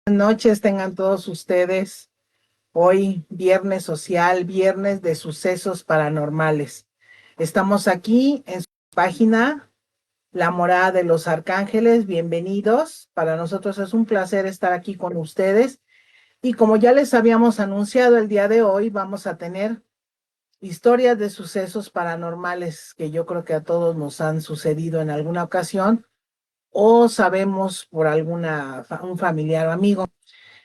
Buenas noches tengan todos ustedes. Hoy, viernes social, viernes de sucesos paranormales. Estamos aquí en su página, La Morada de los Arcángeles. Bienvenidos. Para nosotros es un placer estar aquí con ustedes. Y como ya les habíamos anunciado, el día de hoy vamos a tener historias de sucesos paranormales que yo creo que a todos nos han sucedido en alguna ocasión o sabemos por un familiar o amigo.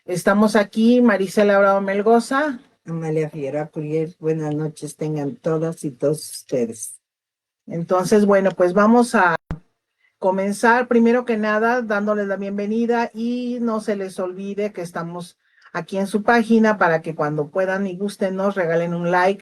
Estamos aquí, Marisela Bravo Melgoza. Amalia Fiera Curiel, buenas noches tengan todas y todos ustedes. Entonces, bueno, pues vamos a comenzar primero que nada dándoles la bienvenida y no se les olvide que estamos aquí en su página para que cuando puedan y gusten nos regalen un like.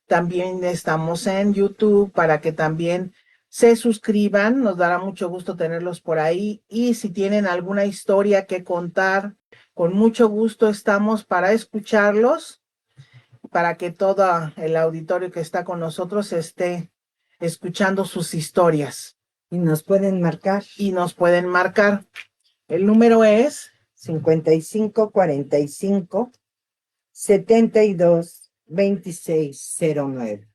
También estamos en YouTube para que también se suscriban, nos dará mucho gusto tenerlos por ahí y si tienen alguna historia que contar, con mucho gusto estamos para escucharlos, para que todo el auditorio que está con nosotros esté escuchando sus historias. Y nos pueden marcar. Y nos pueden marcar. El número es 5545-722609.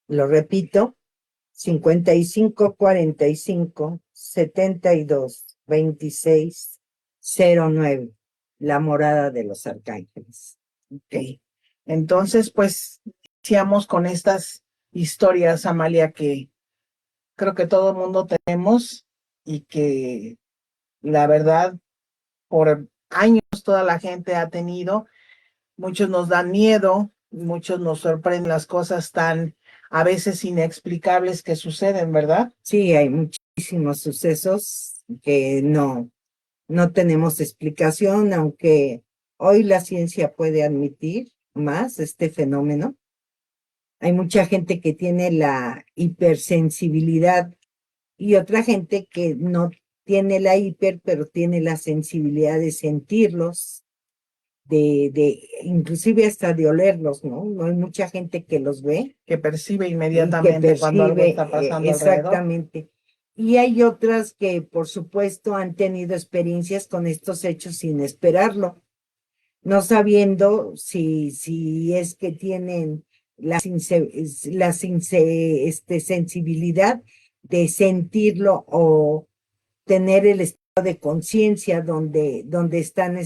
Lo repito, 5545-722609. La Morada de los Arcángeles. Ok. Entonces, pues, iniciamos con estas historias, Amalia, que creo que todo el mundo tenemos y que la verdad, por años toda la gente ha tenido. Muchos nos dan miedo, muchos nos sorprenden las cosas tan a veces inexplicables que suceden, ¿verdad? Sí, hay muchísimos sucesos que no tenemos explicación, aunque hoy la ciencia puede admitir más este fenómeno. Hay mucha gente que tiene la hipersensibilidad y otra gente que no tiene la hiper, pero tiene la sensibilidad de sentirlos, inclusive hasta de olerlos, ¿no? No hay mucha gente que los ve. Que percibe inmediatamente cuando algo está pasando exactamente. Alrededor. Y hay otras que, por supuesto, han tenido experiencias con estos hechos sin esperarlo, no sabiendo si es que tienen la sensibilidad de sentirlo o tener el estado de conciencia donde están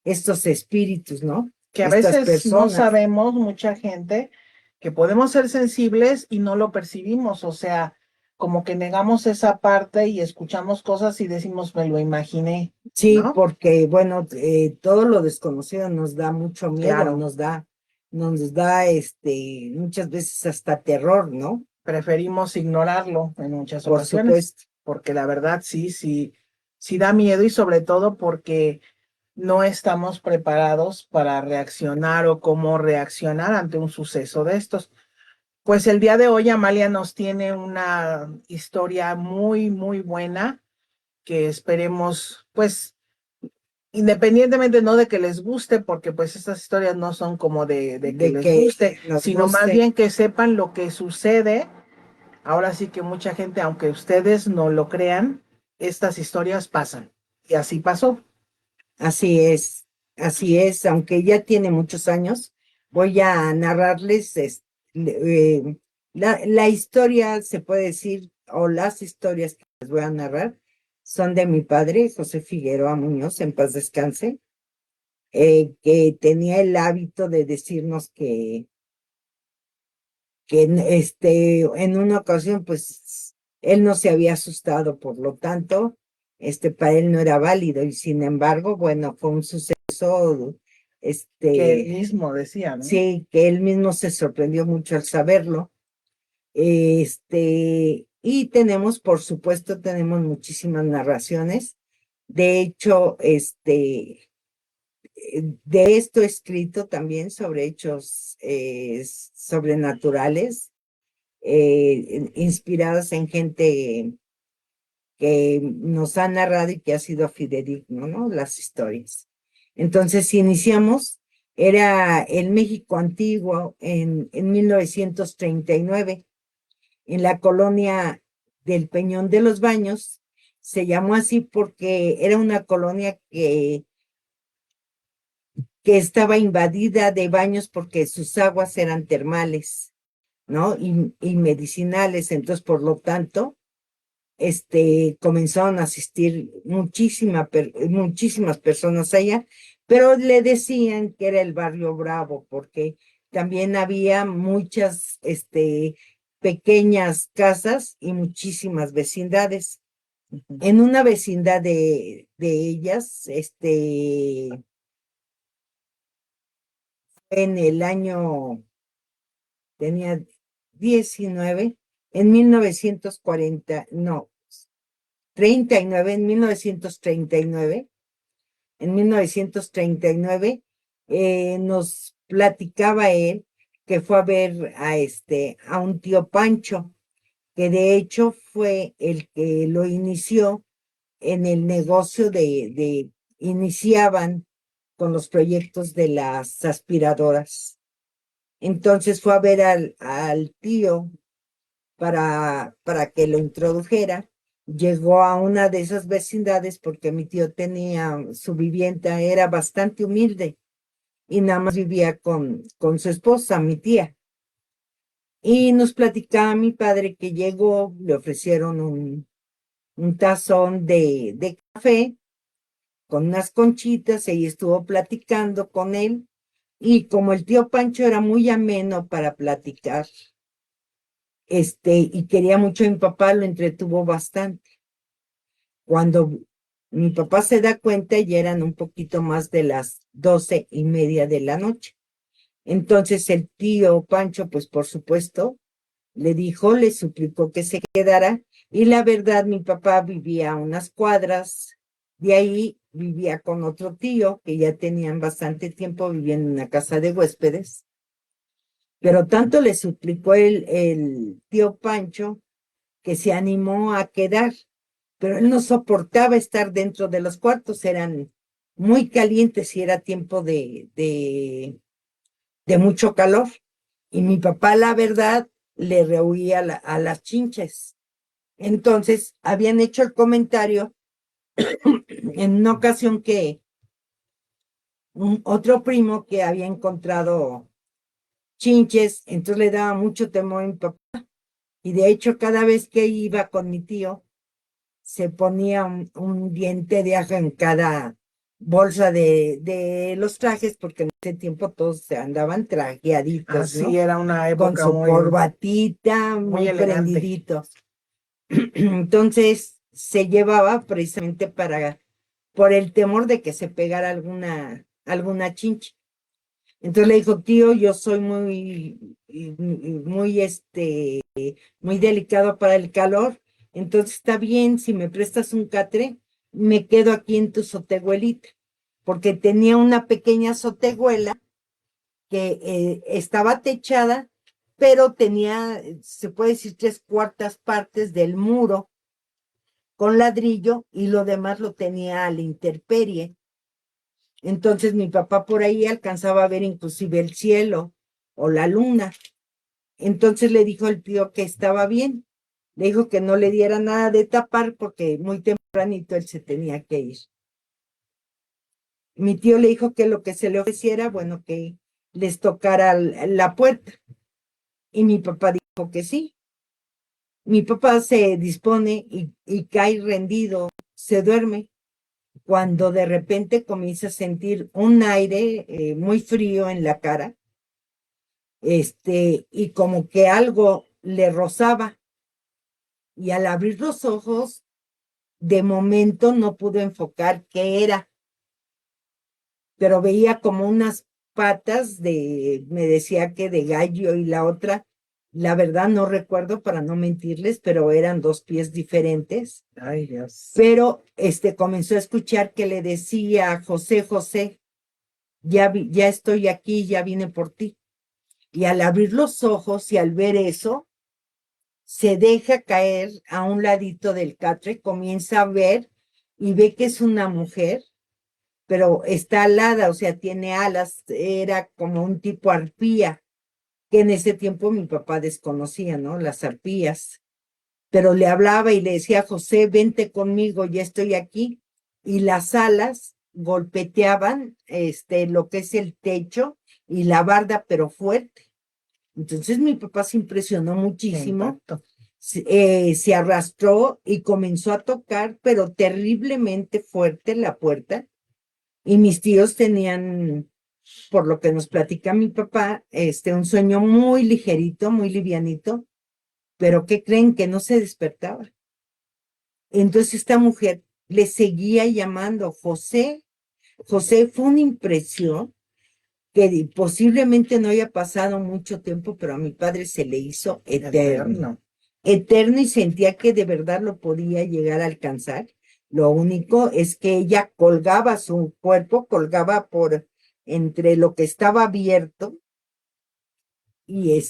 estos espíritus, ¿no? Que a Estas veces no personas. sabemos, mucha gente, que podemos ser sensibles y no lo percibimos, o sea, como que negamos esa parte y escuchamos cosas y decimos, me lo imaginé. Sí, ¿no? porque bueno, todo lo desconocido nos da mucho miedo, Claro. nos da muchas veces hasta terror, ¿no? Preferimos ignorarlo en muchas Por ocasiones, supuesto. porque la verdad sí da miedo y sobre todo porque no estamos preparados para reaccionar o cómo reaccionar ante un suceso de estos. Pues el día de hoy Amalia nos tiene una historia muy, muy buena que esperemos, pues, independientemente no de que les guste, porque pues estas historias no son como de que les guste, sino más bien que sepan lo que sucede. Ahora sí que mucha gente, aunque ustedes no lo crean, estas historias pasan. Y así pasó. Así es, aunque ya tiene muchos años, voy a narrarles la historia, se puede decir, o las historias que les voy a narrar, son de mi padre, José Figueroa Muñoz, en paz descanse, que tenía el hábito de decirnos que en una ocasión, pues, él no se había asustado, por lo tanto, para él no era válido, y sin embargo, bueno, fue un suceso, que él mismo decía, ¿no? Sí, que él mismo se sorprendió mucho al saberlo. Y tenemos, por supuesto, tenemos muchísimas narraciones. De hecho, de esto escrito también sobre hechos sobrenaturales, inspiradas en gente que nos ha narrado y que ha sido fidedigno, ¿no? Las historias. Entonces, si iniciamos, era el México antiguo en 1939, en la colonia del Peñón de los Baños, Se llamó así porque era una colonia que estaba invadida de baños porque sus aguas eran termales, ¿no? Y medicinales. Entonces, por lo tanto, comenzaron a asistir muchísimas personas allá, pero le decían que era el barrio Bravo, porque también había muchas, pequeñas casas y muchísimas vecindades. Ujú. En una vecindad de ellas, en el año, tenía 19, en 1940, no, 39, en 1939, nos platicaba él que fue a ver a un tío Pancho, que de hecho fue el que lo inició en el negocio iniciaban con los proyectos de las aspiradoras. Entonces fue a ver al tío para que lo introdujera. Llegó a una de esas vecindades porque mi tío tenía su vivienda, era bastante humilde y nada más vivía con su esposa, mi tía. Y nos platicaba mi padre que llegó, le ofrecieron un tazón de café con unas conchitas, y estuvo platicando con él. Y como el tío Pancho era muy ameno para platicar, y quería mucho a mi papá, lo entretuvo bastante. Cuando mi papá se da cuenta, ya eran un poquito más de las 12:30 de la noche. Entonces el tío Pancho, pues por supuesto, le suplicó que se quedara, y la verdad, mi papá vivía a unas cuadras de ahí, vivía con otro tío que ya tenían bastante tiempo viviendo en una casa de huéspedes, pero tanto le suplicó el tío Pancho que se animó a quedar, pero él no soportaba estar dentro de los cuartos, eran muy calientes y era tiempo de mucho calor. Y mi papá, la verdad, le rehuía a las chinches. Entonces, habían hecho el comentario en una ocasión que otro primo que había encontrado chinches, entonces le daba mucho temor a mi papá. Y de hecho, cada vez que iba con mi tío, se ponía un diente de ajo en cada bolsa de los trajes, porque en ese tiempo todos se andaban trajeaditos, Así ¿no? era una Con época su corbatita, muy muy elegante. prendiditos. Entonces se llevaba precisamente por el temor de que se pegara alguna chincha. Entonces le dijo, tío, yo soy muy, muy delicado para el calor, entonces está bien, si me prestas un catre, me quedo aquí en tu sotehuelita, porque tenía una pequeña sotehuela que estaba techada, pero tenía, se puede decir, 3/4 partes del muro con ladrillo y lo demás lo tenía a la intemperie. Entonces mi papá por ahí alcanzaba a ver inclusive el cielo o la luna. Entonces le dijo el tío que estaba bien. Le dijo que no le diera nada de tapar porque muy tempranito él se tenía que ir. Mi tío le dijo que lo que se le ofreciera, bueno, que les tocara la puerta. Y mi papá dijo que sí. Mi papá se dispone y cae rendido, se duerme, cuando de repente comienza a sentir un aire muy frío en la cara, y como que algo le rozaba. Y al abrir los ojos, de momento no pudo enfocar qué era, pero veía como unas patas me decía que de gallo, y la otra, la verdad no recuerdo para no mentirles, pero eran dos pies diferentes. Ay, Dios. Pero comenzó a escuchar que le decía, José, José, ya estoy aquí, ya vine por ti. Y al abrir los ojos y al ver eso, se deja caer a un ladito del catre, comienza a ver y ve que es una mujer, pero está alada, o sea, tiene alas, era como un tipo arpía, que en ese tiempo mi papá desconocía, ¿no? Las arpías. pero le hablaba y le decía, José, vente conmigo, ya estoy aquí. Y las alas golpeteaban lo que es el techo y la barda, pero fuerte. Entonces mi papá se impresionó Qué muchísimo, impacto. se arrastró y comenzó a tocar, pero terriblemente fuerte la puerta. Y mis tíos tenían, por lo que nos platica mi papá, un sueño muy ligerito, muy livianito, pero ¿qué creen? Que no se despertaba. Entonces esta mujer le seguía llamando José. José, fue una impresión que posiblemente no haya pasado mucho tiempo, pero a mi padre se le hizo eterno. Eterno. Eterno, y sentía que de verdad lo podía llegar a alcanzar. Lo único es que ella colgaba su cuerpo, colgaba por entre lo que estaba abierto y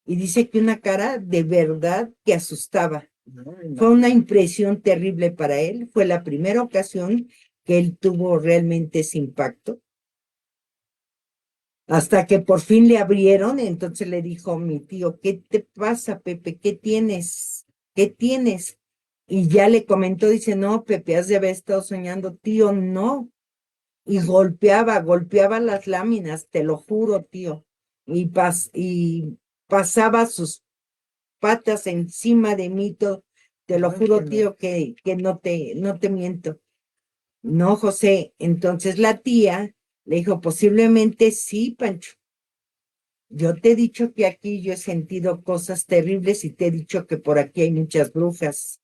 y dice que una cara de verdad que asustaba. No, Fue una imagínate. impresión terrible para él. Fue la primera ocasión que él tuvo realmente ese impacto. Hasta que por fin le abrieron, entonces le dijo mi tío, ¿qué te pasa, Pepe? ¿Qué tienes? ¿Qué tienes? Y ya le comentó, dice, no, Pepe, has de haber estado soñando, tío, no. Y golpeaba las láminas, te lo juro, tío. Y pasaba sus patas encima de mí, te lo Ay, juro, tío, que no te miento. No, José. Entonces la tía le dijo, posiblemente sí, Pancho. Yo te he dicho que aquí yo he sentido cosas terribles y te he dicho que por aquí hay muchas brujas.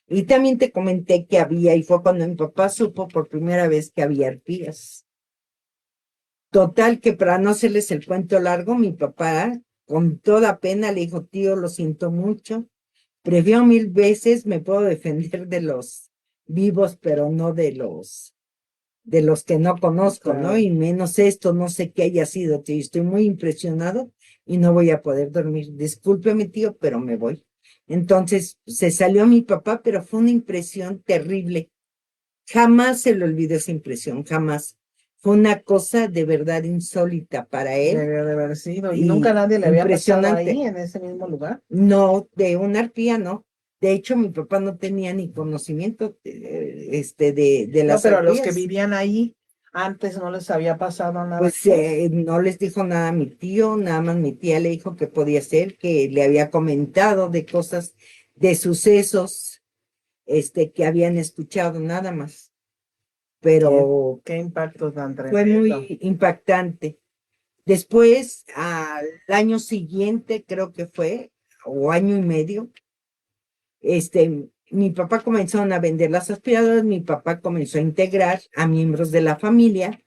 Y también te comenté que había, y fue cuando mi papá supo por primera vez que había arpías. Total, que para no hacerles el cuento largo, mi papá, con toda pena, le dijo, tío, lo siento mucho. Prefiero 1000 veces, me puedo defender de los vivos, pero no de los que no conozco, ¿no? claro. Y menos esto, no sé qué haya sido, tío. Estoy muy impresionado y no voy a poder dormir. Discúlpeme, tío, pero me voy. Entonces se salió mi papá, pero fue una impresión terrible. Jamás se le olvidó esa impresión, jamás. Fue una cosa de verdad insólita para él Debió de haber sido. Y nunca y nadie le había pasado ahí impresionante. en ese mismo lugar. No, de una arpía, no. De hecho, mi papá no tenía ni conocimiento de No, las pero a los que arpías. vivían ahí antes no les había pasado nada, Pues pues. no les dijo nada a mi tío, nada más mi tía le dijo que podía ser, que le había comentado de cosas, de sucesos, que habían escuchado, nada más. Qué, Pero qué impacto tan fue tremendo. muy impactante. Después, al año siguiente, creo que fue, o año y medio, mi papá comenzaron a vender las aspiradoras, mi papá comenzó a integrar a miembros de la familia,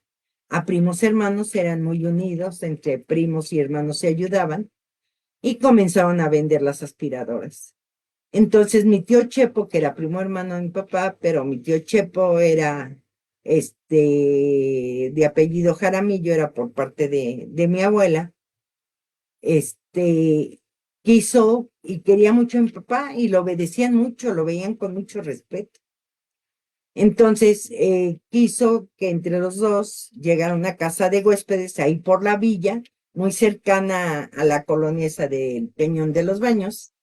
a primos hermanos, eran muy unidos, entre primos y hermanos se ayudaban, y comenzaron a vender las aspiradoras. Entonces mi tío Chepo, que era primo hermano de mi papá, pero mi tío Chepo era de apellido Jaramillo, era por parte de mi abuela, quiso y quería mucho a mi papá y lo obedecían mucho, lo veían con mucho respeto. Entonces, quiso que entre los dos llegara a una casa de huéspedes ahí por la villa, muy cercana a la colonia esa del Peñón de los Baños,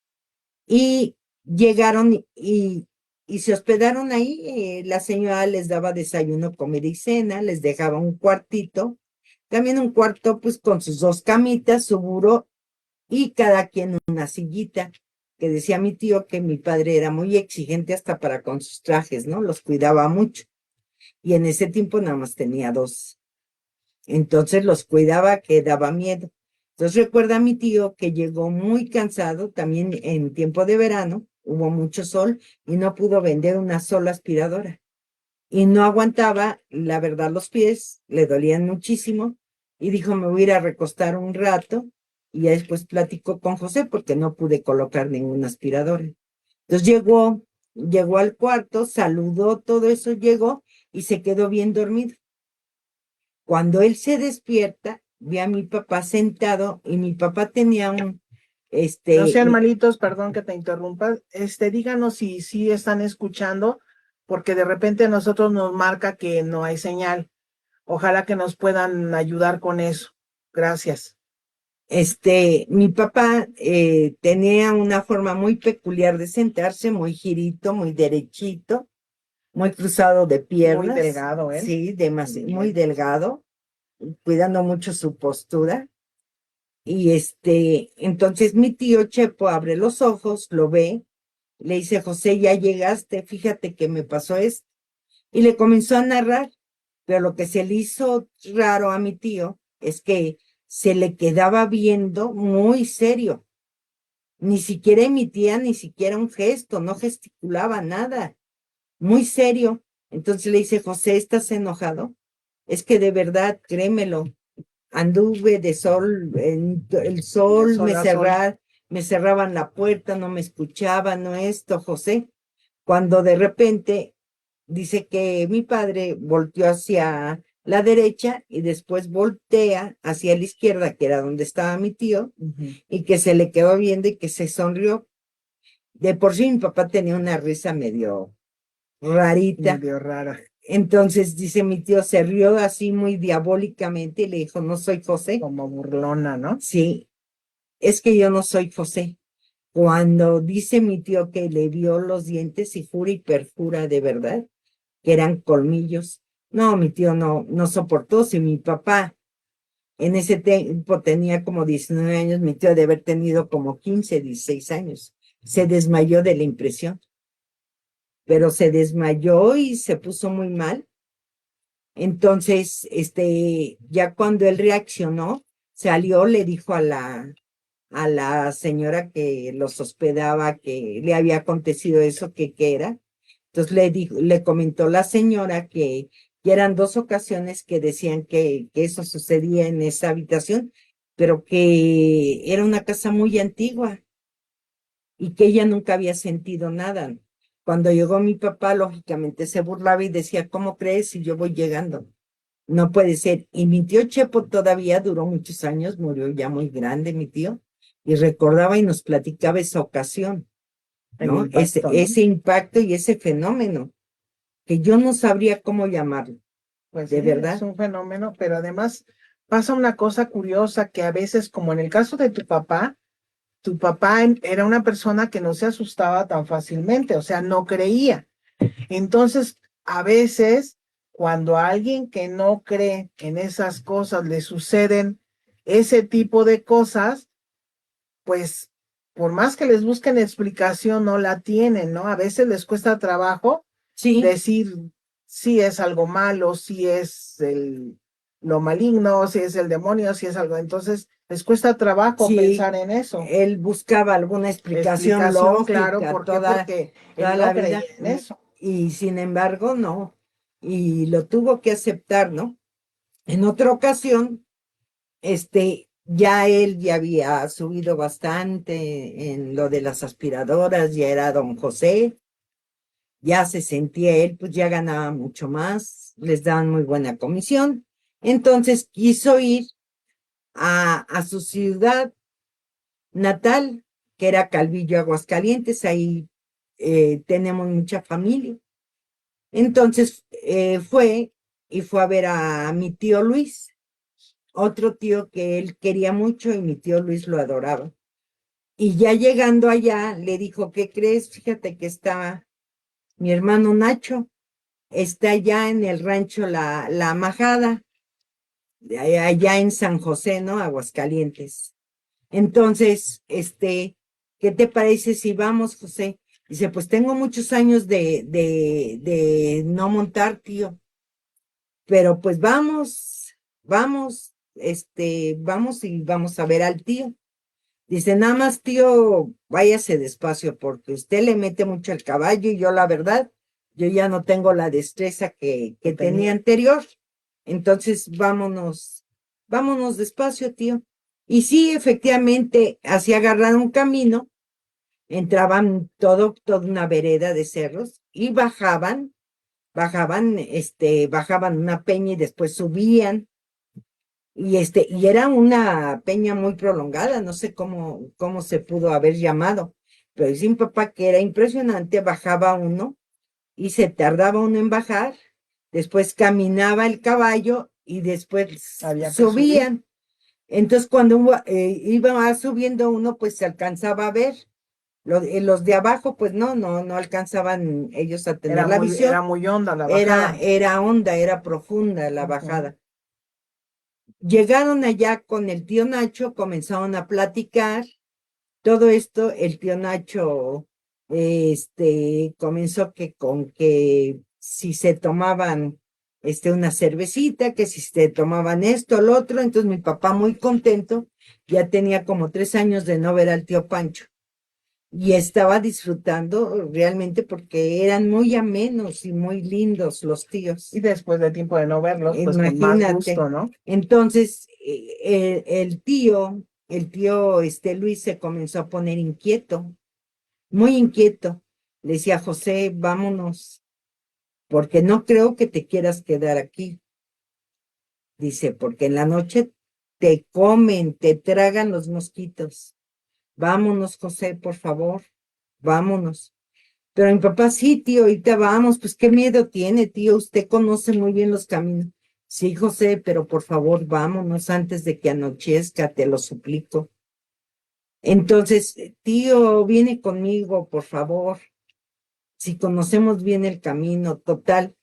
y llegaron y se hospedaron ahí. La señora les daba desayuno, comida y cena, les dejaba un cuartito, también un cuarto pues con sus dos camitas, su buró y cada quien una sillita, que decía mi tío que mi padre era muy exigente hasta para con sus trajes, ¿no? Los cuidaba mucho. Y en ese tiempo nada más tenía dos. Entonces los cuidaba que daba miedo. Entonces recuerda a mi tío que llegó muy cansado, también en tiempo de verano, hubo mucho sol y no pudo vender una sola aspiradora. Y no aguantaba, la verdad, los pies, le dolían muchísimo y dijo, me voy a ir a recostar un rato y ya después platicó con José porque no pude colocar ninguna aspiradora. Entonces llegó al cuarto, saludó, todo eso, llegó y se quedó bien dormido. Cuando él se despierta, ve a mi papá sentado y mi papá tenía No sean un, malitos, perdón que te interrumpa. Díganos si están escuchando, porque de repente a nosotros nos marca que no hay señal. Ojalá que nos puedan ayudar con eso. Gracias. Mi papá tenía una forma muy peculiar de sentarse, muy girito, muy derechito, muy cruzado de Muy piernas. delgado él. Sí, muy delgado, cuidando mucho su postura. Y entonces mi tío Chepo abre los ojos, lo ve, le dice, José, ya llegaste, fíjate que me pasó esto. Y le comenzó a narrar, pero lo que se le hizo raro a mi tío es que se le quedaba viendo muy serio. Ni siquiera emitía ni siquiera un gesto, no gesticulaba nada, muy serio. Entonces le dice, José, ¿estás enojado? Es que de verdad, créemelo, anduve de sol, el sol sol a sol. me cerraban la puerta, no me escuchaban, no esto, José. Cuando de repente dice que mi padre volteó hacia la derecha y después voltea hacia la izquierda, que era donde estaba mi tío, y que se le quedó viendo y que se sonrió. De por sí mi papá tenía una risa medio rarita. Medio rara. Entonces dice mi tío, se rió así muy diabólicamente y le dijo, no soy José. Como burlona, ¿no? Sí, es que yo no soy José. Cuando dice mi tío que le vio los dientes y jura y perjura de verdad que eran colmillos. No, mi tío no soportó. Si mi papá en ese tiempo tenía como 19 años, mi tío debe haber tenido como 15, 16 años. Se desmayó de la impresión, pero se desmayó y se puso muy mal. Entonces, ya cuando él reaccionó, salió, le dijo a la señora que los hospedaba que le había acontecido eso, que qué era. Entonces le comentó la señora que eran 2 ocasiones que decían que eso sucedía en esa habitación, pero que era una casa muy antigua y que ella nunca había sentido nada. Cuando llegó mi papá, lógicamente se burlaba y decía, ¿cómo crees si yo voy llegando? No puede ser. Y mi tío Chepo todavía duró muchos años, murió ya muy grande mi tío, y recordaba y nos platicaba esa ocasión, El ¿no? impacto, ¿no? Ese impacto y ese fenómeno, que yo no sabría cómo llamarlo, Pues de sí, verdad. es un fenómeno, pero además pasa una cosa curiosa que a veces, como en el caso de tu papá era una persona que no se asustaba tan fácilmente, o sea, no creía. Entonces, a veces, cuando a alguien que no cree en esas cosas le suceden ese tipo de cosas, pues por más que les busquen explicación, no la tienen, ¿no? A veces les cuesta trabajo Sí, decir si es algo malo, si es lo maligno, si es el demonio, si es algo. Entonces, les cuesta trabajo sí, pensar en eso. él buscaba alguna explicación Explicación, claro, lógica ¿por qué? Porque toda él la no creía vida, en eso. y sin embargo, no. Y lo tuvo que aceptar, ¿no? En otra ocasión, ya él ya había subido bastante en lo de las aspiradoras, ya era don José, ya se sentía él, pues ya ganaba mucho más, les daban muy buena comisión. Entonces quiso ir a su ciudad natal, que era Calvillo, Aguascalientes, ahí tenemos mucha familia. Entonces fue y fue a ver a mi tío Luis, otro tío que él quería mucho y mi tío Luis lo adoraba. Y ya llegando allá, le dijo, ¿qué crees? Fíjate que está mi hermano Nacho, está allá en el rancho La Majada, allá en San José, ¿no? Aguascalientes. Entonces, ¿qué te parece si vamos, José? Dice, pues tengo muchos años de no montar, tío, pero pues vamos y vamos a ver al tío. Dice, nada más, tío, váyase despacio porque usted le mete mucho al caballo y yo, la verdad, yo ya no tengo la destreza que tenía anterior. Entonces, vámonos despacio, tío. Y sí, efectivamente, así agarraron un camino, entraban toda una vereda de cerros y bajaban una peña y después subían y era una peña muy prolongada, no sé cómo se pudo haber llamado, pero dice mi papá que era impresionante, bajaba uno y se tardaba uno en bajar, después caminaba el caballo y después Había que subir. subían. Entonces, cuando iba subiendo uno, pues se alcanzaba a ver. Los de abajo, pues no alcanzaban ellos a tener la visión. Era muy honda la bajada. Era honda, era profunda la Ujú. bajada. Llegaron allá con el tío Nacho, comenzaron a platicar. Todo esto, el tío Nacho, comenzó con que si se tomaban, una cervecita, que si se tomaban esto, lo otro. Entonces mi papá muy contento, ya tenía como 3 años de no ver al tío Pancho. Y estaba disfrutando realmente porque eran muy amenos y muy lindos los tíos. Y después de tiempo de no verlos, pues con más Imagínate. gusto, ¿no? Entonces, el tío Luis se comenzó a poner inquieto, muy inquieto. Le decía, José, vámonos, porque no creo que te quieras quedar aquí. Dice, porque en la noche te comen, te tragan los mosquitos. Vámonos, José, por favor, vámonos. Pero mi papá, sí, tío, ahorita vamos. Pues qué miedo tiene, tío, usted conoce muy bien los caminos. Sí, José, pero por favor, vámonos antes de que anochezca, te lo suplico. Entonces, tío, viene conmigo, por favor. Si conocemos bien el camino, total.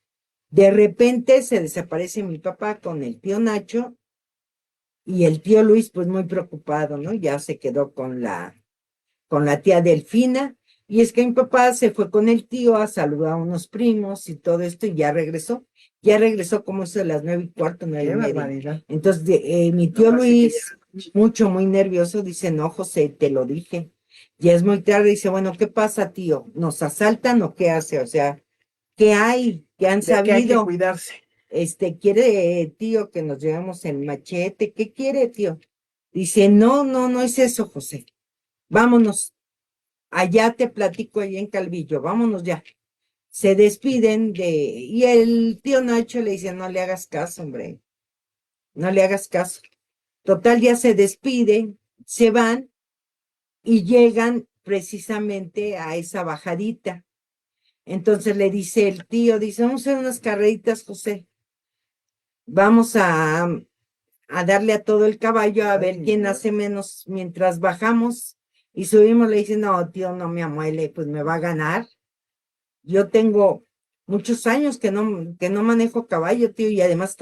De repente se desaparece mi papá con el tío Nacho y el tío Luis, pues muy preocupado, ¿no? Ya se quedó con la tía Delfina. Y es que mi papá se fue con el tío a saludar a unos primos y todo esto y ya regresó. Ya regresó como eso de las 9:15, Qué 9:30. barbaridad. Entonces, mi tío Luis, mucho, muy nervioso, dice, no, José, te lo dije. Ya es muy tarde, dice, bueno, ¿qué pasa, tío? ¿Nos asaltan o qué hace? O sea, ¿qué hay? ¿Qué han De que hay que sabido? cuidarse. ¿Quiere, tío, que nos llevemos el machete? ¿Qué quiere, tío? Dice, no es eso, José. Vámonos. Allá te platico, allá en Calvillo, vámonos ya. Se despiden y el tío Nacho le dice, no le hagas caso, hombre, no le hagas caso. Total, ya se despiden, se van y llegan precisamente a esa bajadita. Entonces le dice el tío, dice, vamos a hacer unas carreritas, José. Vamos a darle a todo el caballo a ver quién hace menos mientras bajamos y subimos. Le dice, no, tío, no me amuele, pues me va a ganar. Yo tengo muchos años que no manejo caballo, tío, y además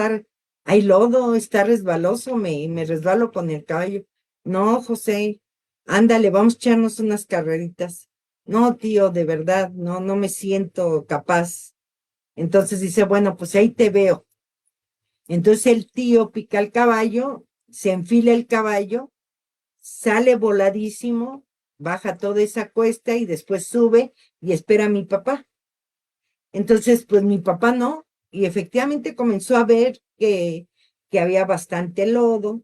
hay lodo, está resbaloso, me resbalo con el caballo. No, José, ándale, vamos a echarnos unas carreritas. No, tío, de verdad, no me siento capaz. Entonces dice, bueno, pues ahí te veo. Entonces el tío pica el caballo, se enfila el caballo, sale voladísimo, baja toda esa cuesta y después sube y espera a mi papá. Entonces, pues mi papá no, y efectivamente comenzó a ver que había bastante lodo,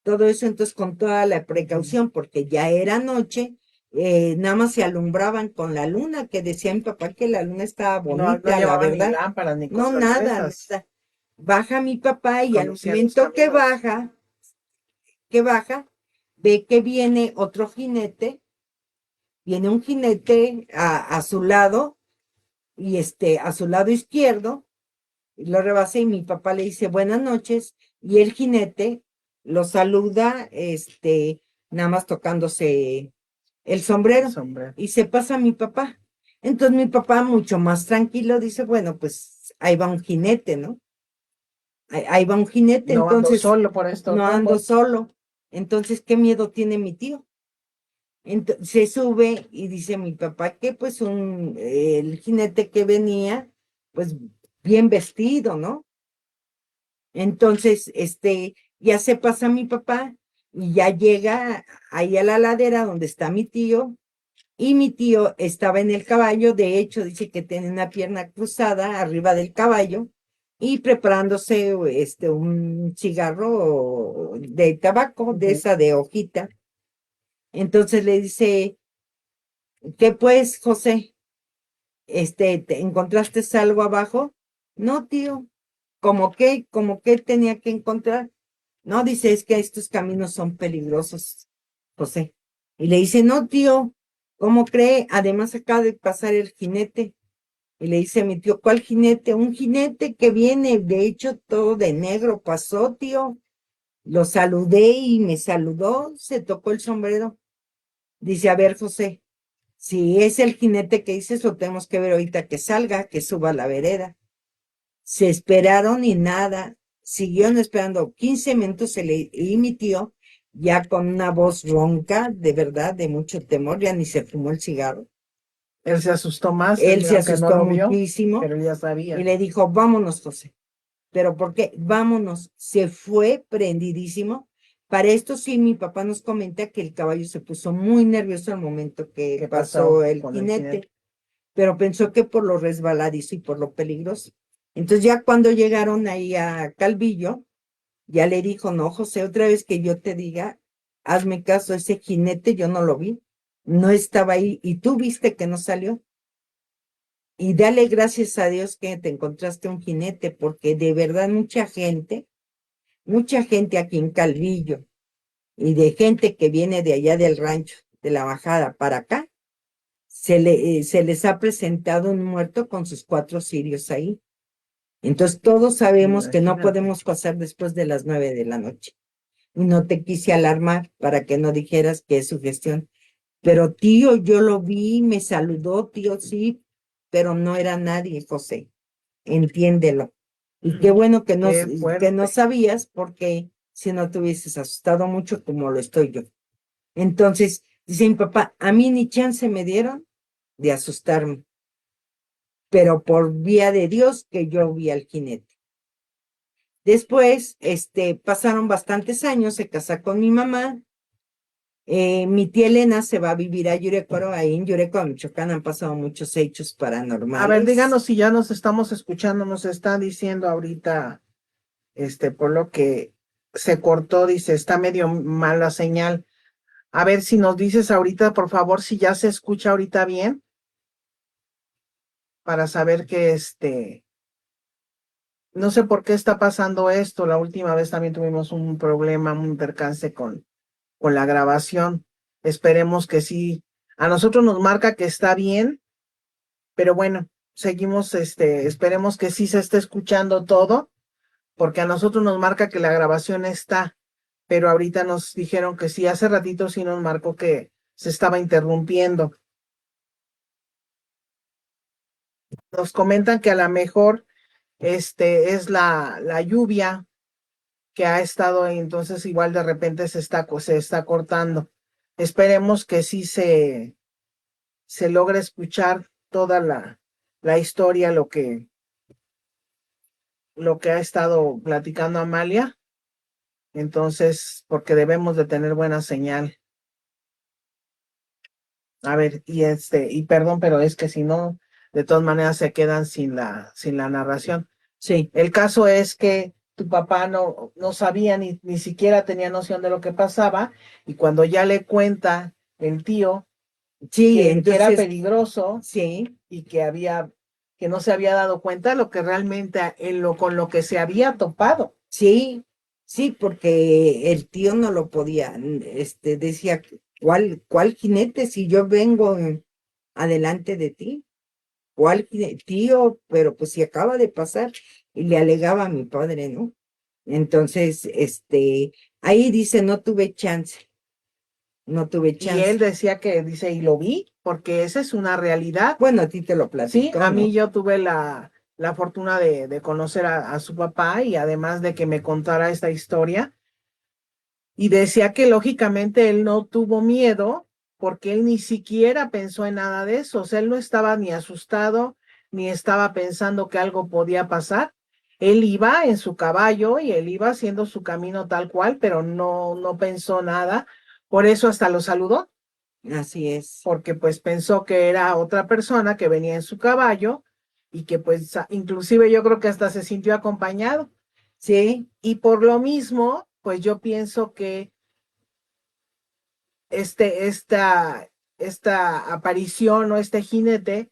todo eso. Entonces con toda la precaución, porque ya era noche, nada más se alumbraban con la luna, que decía mi papá que la luna estaba No, no bonita, la llevaban ni verdad. lámparas ni No, cosas de nada, esas. nada. Baja mi papá y al Conocían los momento que caminos. baja, ve que viene otro jinete, viene un jinete a su lado, y a su lado izquierdo, lo rebasa y mi papá le dice buenas noches y el jinete lo saluda, nada más tocándose el sombrero Sombrero. y se pasa a mi papá. Entonces mi papá, mucho más tranquilo, dice, bueno, pues ahí va un jinete, ¿no? Ahí va un jinete, No ando entonces solo por estos no ando rumbos. solo. Entonces, ¿qué miedo tiene mi tío? Entonces, se sube y dice mi papá que pues el jinete que venía, pues bien vestido, ¿no? Entonces, ya se pasa mi papá y ya llega ahí a la ladera donde está mi tío, y mi tío estaba en el caballo. De hecho, dice que tiene una pierna cruzada arriba del caballo y preparándose, un cigarro de tabaco, de Ujú. esa de hojita. Entonces le dice, ¿qué pues, José? ¿Te encontraste algo abajo? No, tío. ¿Cómo qué tenía que encontrar? No, dice, es que estos caminos son peligrosos, José. Y le dice, no, tío, ¿cómo cree? Además acaba de pasar el jinete. Y le dice a mi tío, ¿cuál jinete? Un jinete que viene, de hecho, todo de negro pasó, tío. Lo saludé y me saludó, se tocó el sombrero. Dice, a ver, José, si es el jinete que dices, lo tenemos que ver ahorita que salga, que suba a la vereda. Se esperaron y nada, siguieron esperando 15 minutos, y mi tío, ya con una voz ronca, de verdad, de mucho temor, ya ni se fumó el cigarro. Él se asustó más, Él se aunque no asustó lo vio, muchísimo pero él ya y sabía. le dijo, vámonos, José. ¿Pero por qué? Vámonos. Se fue prendidísimo. Para esto sí, mi papá nos comenta que el caballo se puso muy nervioso al momento que ¿Qué pasó pasó el con el jinete, jinete? pero pensó que por lo resbaladizo y por lo peligroso. Entonces ya cuando llegaron ahí a Calvillo, ya le dijo, no, José, otra vez que yo te diga, hazme caso, ese jinete yo no lo vi, no estaba ahí y tú viste que no salió. Y dale gracias a Dios que te encontraste un jinete, porque de verdad mucha gente aquí en Calvillo y de gente que viene de allá del rancho, de la bajada para acá, se les ha presentado un muerto con sus 4 cirios ahí. Entonces todos sabemos que no Imagínate. podemos pasar después de las 9 de la noche. Y no te quise alarmar para que no dijeras que es sugestión. Pero tío, yo lo vi, me saludó, tío, sí, pero no era nadie, José. Entiéndelo. Y qué bueno Qué que no fuerte. sabías, porque si no te hubieses asustado mucho como lo estoy yo. Entonces, dice mi papá, a mí ni chance me dieron de asustarme, pero por vía de Dios que yo vi al jinete. Después, pasaron bastantes años, se casa con mi mamá. Mi tía Elena se va a vivir a Yurecuaro, ahí en Yurecuaro, Michoacán, han pasado muchos hechos A ver, paranormales. díganos si ya nos estamos escuchando, nos está diciendo ahorita, por lo que se cortó, dice, está medio mala señal. A ver si nos dices ahorita, por favor, si ya se escucha ahorita bien, para saber que no sé por qué está pasando esto. La última vez también tuvimos un problema, un percance con la grabación. Esperemos que sí. A nosotros nos marca que está bien, pero bueno, seguimos, esperemos que sí se esté escuchando todo, porque a nosotros nos marca que la grabación está, pero ahorita nos dijeron que sí, hace ratito sí nos marcó que se estaba interrumpiendo. Nos comentan que a lo mejor es la lluvia que ha estado ahí, entonces igual de repente se está cortando. Esperemos que sí se logre escuchar toda la historia, lo que ha estado platicando Amalia. Entonces, porque debemos de tener buena señal. A ver, y perdón, pero es que si no, de todas maneras se quedan sin la narración. Sí, El caso es que tu papá no sabía ni siquiera tenía noción de lo que pasaba, y cuando ya le cuenta el tío sí, que era entonces, peligroso sí, y que no se había dado cuenta de lo que realmente con lo que se había topado. sí, sí, porque el tío no lo podía, decía, ¿cuál jinete si yo vengo adelante de ti? ¿Cuál tío? Pero pues si acaba de pasar, y le alegaba a mi padre, ¿no? Entonces, ahí dice, no tuve chance, no tuve Y él chance. decía que, dice, y lo vi, porque esa es una realidad. Bueno, a ti te lo Sí, platicó, a mí ¿no? yo tuve la fortuna de conocer a su papá, y además de que me contara esta historia, y decía que lógicamente él no tuvo miedo porque él ni siquiera pensó en nada de eso. O sea, él no estaba ni asustado ni estaba pensando que algo podía pasar. Él iba en su caballo y él iba haciendo su camino tal cual, pero no pensó nada. Por eso hasta lo saludó, Así es. porque pues pensó que era otra persona que venía en su caballo, y que pues inclusive yo creo que hasta se sintió acompañado. Sí, Y por lo mismo, pues yo pienso que este, esta, esta aparición o este jinete,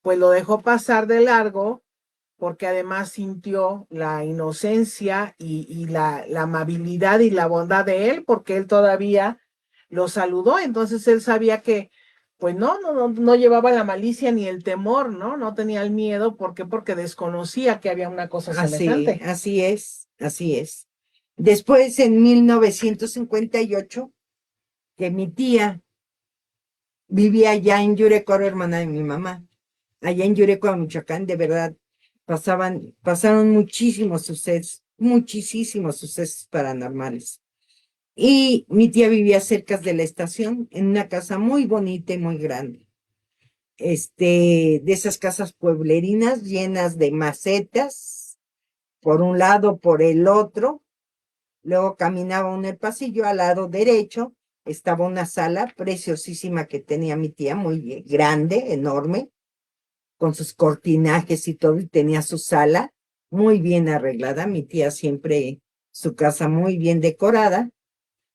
pues lo dejó pasar de largo, porque además sintió la inocencia y la amabilidad y la bondad de él, porque él todavía lo saludó. Entonces él sabía que pues no llevaba la malicia ni el temor, ¿no? No tenía el miedo. ¿Por qué? Porque desconocía que había una cosa así, semejante. así es, así es. Después, en 1958, que mi tía vivía allá en Yurecoro, hermana de mi mamá, allá en Yurecoro, Michoacán, de verdad, pasaron muchísimos sucesos paranormales. Y mi tía vivía cerca de la estación, en una casa muy bonita y muy grande. De esas casas pueblerinas llenas de macetas, por un lado, por el otro. Luego caminaba uno el pasillo, al lado derecho estaba una sala preciosísima que tenía mi tía, muy grande, enorme, con sus cortinajes y todo, y tenía su sala muy bien arreglada. Mi tía siempre, su casa muy bien decorada.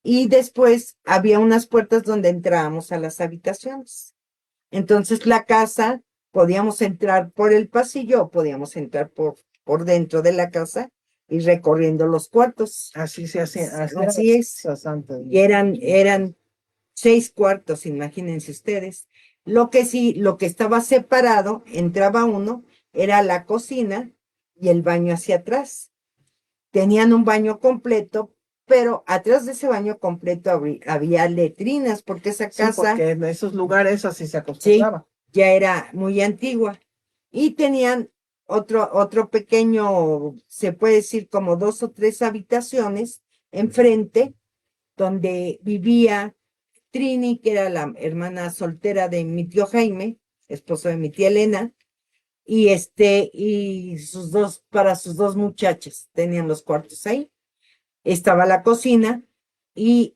Y después había unas puertas donde entrábamos a las habitaciones. Entonces la casa, podíamos entrar por el pasillo o podíamos entrar por dentro de la casa y recorriendo los cuartos. Así se hacía, Así es. Y eran 6 cuartos, imagínense ustedes. Lo que estaba separado, entraba uno, era la cocina y el baño hacia atrás. Tenían un baño completo, pero atrás de ese baño completo había letrinas, porque esa Sí, casa, porque en esos lugares así se sí, acostumbraba. ya era muy antigua. Y tenían otro pequeño, se puede decir como 2 o 3 habitaciones enfrente, donde vivía Trini, que era la hermana soltera de mi tío Jaime, esposo de mi tía Elena, y para sus 2 muchachas, tenían los cuartos ahí. Estaba la cocina, y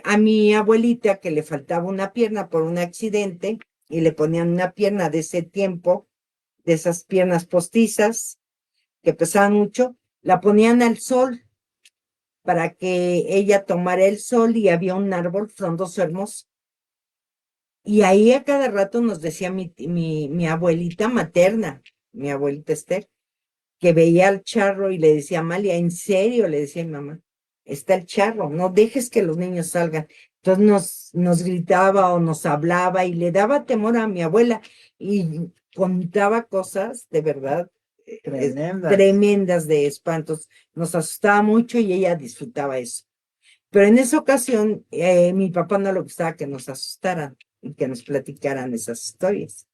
a mi abuelita, que le faltaba una pierna por un accidente, y le ponían una pierna de ese tiempo, de esas piernas postizas, que pesaban mucho, la ponían al sol para que ella tomara el sol, y había un árbol frondoso hermoso. Y ahí a cada rato nos decía mi abuelita materna, mi abuelita Esther, que veía al charro y le decía: Amalia, ¿en serio? Le decía mi mamá, está el charro, no dejes que los niños salgan. Entonces nos gritaba o nos hablaba, y le daba temor a mi abuela, y contaba cosas de verdad Tremendas. tremendas de espantos. Nos asustaba mucho y ella disfrutaba eso. Pero en esa ocasión, mi papá no le gustaba que nos asustaran y que nos platicaran esas historias.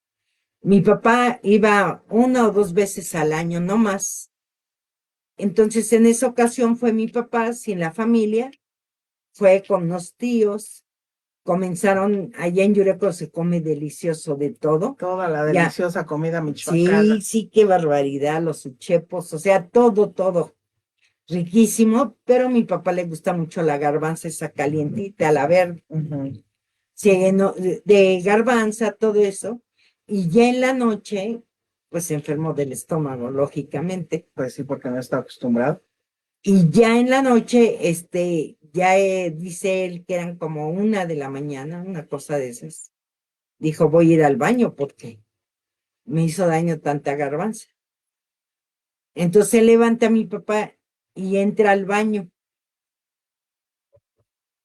Mi papá iba 1 o 2 veces al año, no más. Entonces, en esa ocasión fue mi papá sin la familia, fue con unos tíos. Comenzaron, allá en Yureco se come delicioso de todo. Toda la Ya, deliciosa comida michoacana. sí, qué barbaridad, los uchepos, o sea, todo riquísimo, pero a mi papá le gusta mucho la garbanza, esa calientita, la verde. Se llenó de garbanza, todo eso, y ya en la noche, pues se enfermó del estómago, lógicamente. Pues sí, porque no está acostumbrado. Y ya en la noche, ya dice él que eran como 1 de la mañana, una cosa de esas. Dijo: voy a ir al baño porque me hizo daño tanta garbanza. Entonces levanta a mi papá y entra al baño.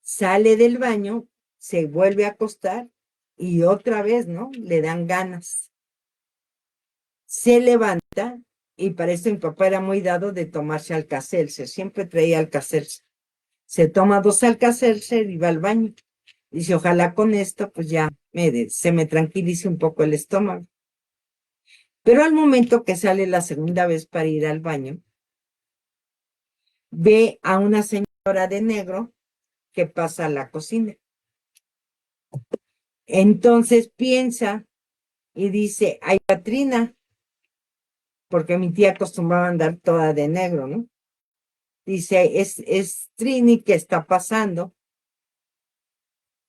Sale del baño, se vuelve a acostar y otra vez, ¿no? Le dan ganas. Se levanta, y para eso mi papá era muy dado de tomarse Alka-Seltzer, siempre traía Alka-Seltzer. Se toma 2 Alka-Seltzer y va al baño. Dice: ojalá con esto pues ya se me tranquilice un poco el estómago. Pero al momento que sale la segunda vez para ir al baño, ve a una señora de negro que pasa a la cocina. Entonces piensa y dice: ay, Catrina, porque mi tía acostumbraba a andar toda de negro, ¿no? Dice: es Trini que está pasando.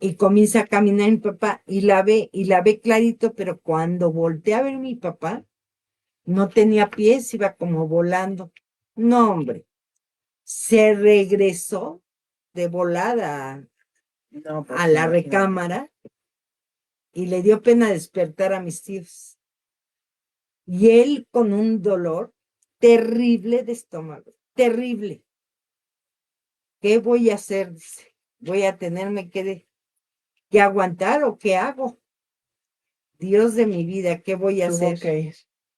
Y comienza a caminar mi papá y la ve clarito, pero cuando voltea a ver mi papá, no tenía pies, iba como volando. No, hombre, se regresó de volada No, pues a la imagínate. recámara, y le dio pena despertar a mis tíos. Y él con un dolor terrible de estómago, terrible. ¿Qué voy a hacer? Dice: voy a tenerme que aguantar, ¿o qué hago? Dios de mi vida, ¿qué voy a Tuvo hacer? que ir.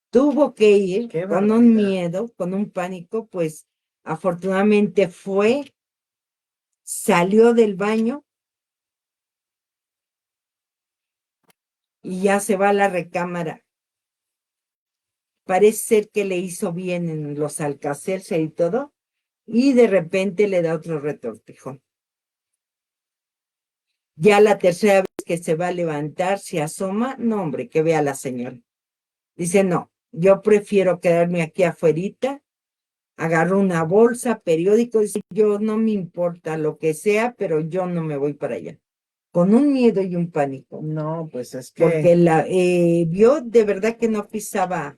Tuvo que ir Qué con un barbaridad. miedo, con un pánico, pues Afortunadamente salió del baño y ya se va a la recámara. Parece ser que le hizo bien en los Alka-Seltzer y todo, y de repente le da otro retortijón. Ya la tercera vez que se va a levantar, se asoma, no, hombre, que vea a la señora. Dice, no, yo prefiero quedarme aquí afuerita. Agarró una bolsa, periódico, dice, yo no me importa lo que sea, pero yo no me voy para allá. Con un miedo y un pánico. No, pues es Porque que vio de verdad que no pisaba